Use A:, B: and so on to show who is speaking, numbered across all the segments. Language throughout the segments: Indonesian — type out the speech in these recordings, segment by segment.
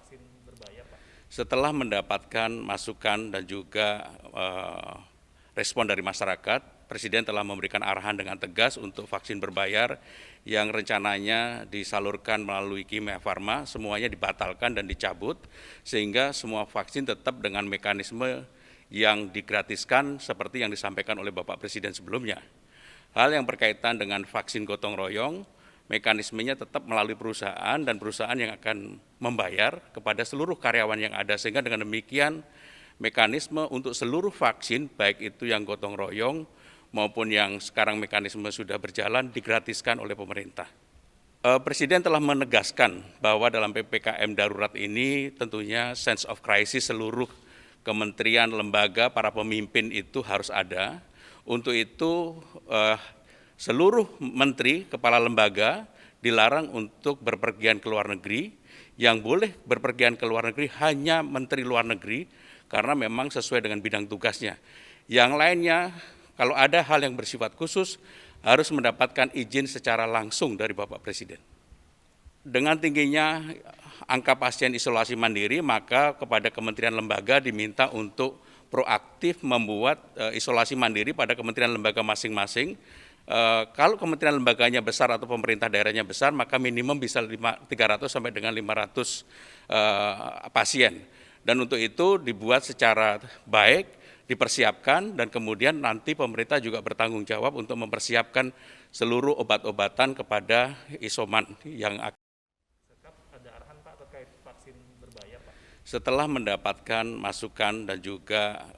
A: vaksin berbahaya, Pak?
B: Setelah mendapatkan masukan dan juga respon dari masyarakat, Presiden telah memberikan arahan dengan tegas untuk vaksin berbayar yang rencananya disalurkan melalui Kimia Farma, semuanya dibatalkan dan dicabut, sehingga semua vaksin tetap dengan mekanisme yang digratiskan seperti yang disampaikan oleh Bapak Presiden sebelumnya. Hal yang berkaitan dengan vaksin gotong royong, mekanismenya tetap melalui perusahaan dan perusahaan yang akan membayar kepada seluruh karyawan yang ada, sehingga dengan demikian mekanisme untuk seluruh vaksin, baik itu yang gotong royong maupun yang sekarang mekanisme sudah berjalan, digratiskan oleh pemerintah. Presiden telah menegaskan bahwa dalam PPKM darurat ini tentunya sense of crisis seluruh kementerian, lembaga, para pemimpin itu harus ada. Untuk itu seluruh menteri, kepala lembaga dilarang untuk berpergian ke luar negeri. Yang boleh berpergian ke luar negeri hanya menteri luar negeri karena memang sesuai dengan bidang tugasnya. Yang lainnya, kalau ada hal yang bersifat khusus, harus mendapatkan izin secara langsung dari Bapak Presiden. Dengan tingginya angka pasien isolasi mandiri, maka kepada kementerian lembaga diminta untuk proaktif membuat isolasi mandiri pada kementerian lembaga masing-masing. Kalau kementerian lembaganya besar atau pemerintah daerahnya besar, maka minimum bisa 300 sampai dengan 500 pasien. Dan untuk itu dibuat secara baik, dipersiapkan, dan kemudian nanti pemerintah juga bertanggung jawab untuk mempersiapkan seluruh obat-obatan kepada isoman yang akan.
A: Ada arahan, Pak, terkait vaksin berbahaya, Pak?
B: Setelah mendapatkan masukan dan juga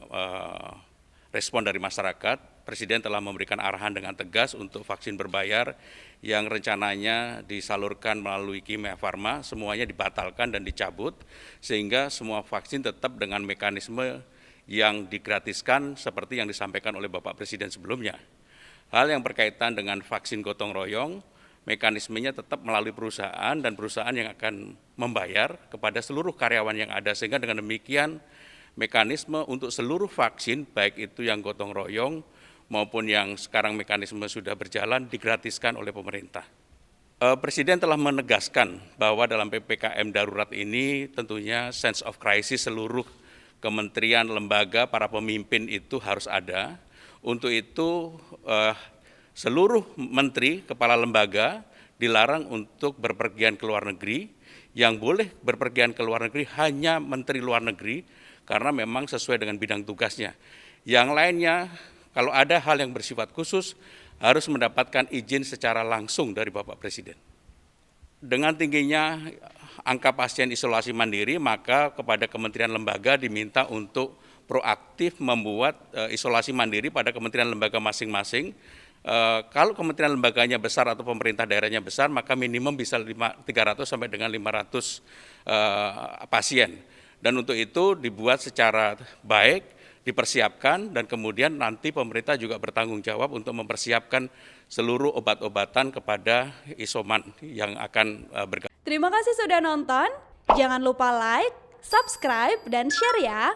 B: respon dari masyarakat, Presiden telah memberikan arahan dengan tegas untuk vaksin berbayar yang rencananya disalurkan melalui Kimia Farma, semuanya dibatalkan dan dicabut, sehingga semua vaksin tetap dengan mekanisme yang digratiskan seperti yang disampaikan oleh Bapak Presiden sebelumnya. Hal yang berkaitan dengan vaksin gotong royong, mekanismenya tetap melalui perusahaan dan perusahaan yang akan membayar kepada seluruh karyawan yang ada, sehingga dengan demikian mekanisme untuk seluruh vaksin, baik itu yang gotong royong maupun yang sekarang mekanisme sudah berjalan, digratiskan oleh pemerintah. Presiden telah menegaskan bahwa dalam PPKM darurat ini tentunya sense of crisis seluruh kementerian, lembaga, para pemimpin itu harus ada. Untuk itu seluruh menteri, kepala lembaga dilarang untuk berpergian ke luar negeri. Yang boleh berpergian ke luar negeri hanya menteri luar negeri karena memang sesuai dengan bidang tugasnya. Yang lainnya, kalau ada hal yang bersifat khusus, harus mendapatkan izin secara langsung dari Bapak Presiden. Dengan tingginya angka pasien isolasi mandiri, maka kepada kementerian lembaga diminta untuk proaktif membuat isolasi mandiri pada kementerian lembaga masing-masing. Kalau kementerian lembaganya besar atau pemerintah daerahnya besar, maka minimum bisa 300 sampai dengan 500 pasien. Dan untuk itu dibuat secara baik, dipersiapkan, dan kemudian nanti pemerintah juga bertanggung jawab untuk mempersiapkan seluruh obat-obatan kepada isoman yang akan bergabung.
C: Terima kasih sudah nonton. Jangan lupa like, subscribe, dan share ya.